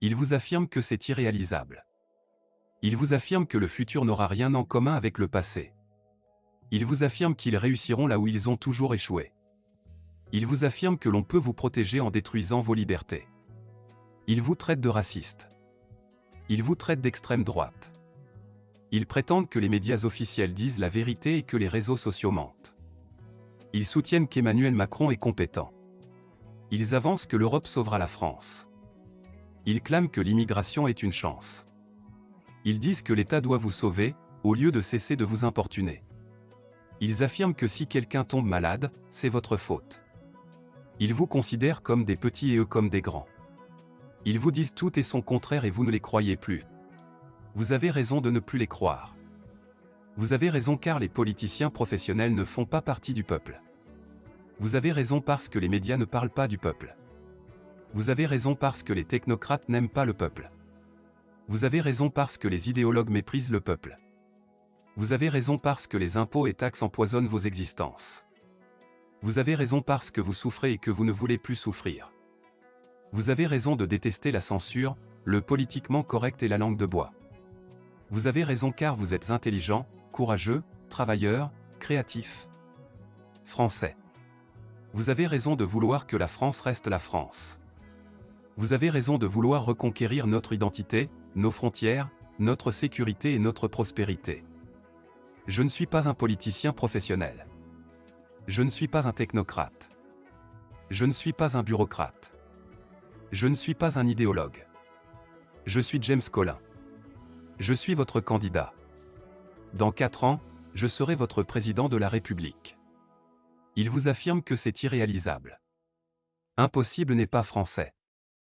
Il vous affirme que c'est irréalisable. Il vous affirme que le futur n'aura rien en commun avec le passé. Il vous affirme qu'ils réussiront là où ils ont toujours échoué. Il vous affirme que l'on peut vous protéger en détruisant vos libertés. Il vous traite de raciste. Il vous traite d'extrême droite. Ils prétendent que les médias officiels disent la vérité et que les réseaux sociaux mentent. Ils soutiennent qu'Emmanuel Macron est compétent. Ils avancent que l'Europe sauvera la France. Ils clament que l'immigration est une chance. Ils disent que l'État doit vous sauver, au lieu de cesser de vous importuner. Ils affirment que si quelqu'un tombe malade, c'est votre faute. Ils vous considèrent comme des petits et eux comme des grands. Ils vous disent tout et son contraire et vous ne les croyez plus. Vous avez raison de ne plus les croire. Vous avez raison car les politiciens professionnels ne font pas partie du peuple. Vous avez raison parce que les médias ne parlent pas du peuple. Vous avez raison parce que les technocrates n'aiment pas le peuple. Vous avez raison parce que les idéologues méprisent le peuple. Vous avez raison parce que les impôts et taxes empoisonnent vos existences. Vous avez raison parce que vous souffrez et que vous ne voulez plus souffrir. Vous avez raison de détester la censure, le politiquement correct et la langue de bois. Vous avez raison car vous êtes intelligent, courageux, travailleur, créatif. Français. Vous avez raison de vouloir que la France reste la France. Vous avez raison de vouloir reconquérir notre identité, nos frontières, notre sécurité et notre prospérité. Je ne suis pas un politicien professionnel. Je ne suis pas un technocrate. Je ne suis pas un bureaucrate. Je ne suis pas un idéologue. Je suis James Collin. Je suis votre candidat. Dans 4 ans, je serai votre président de la République. Il vous affirme que c'est irréalisable. Impossible n'est pas français.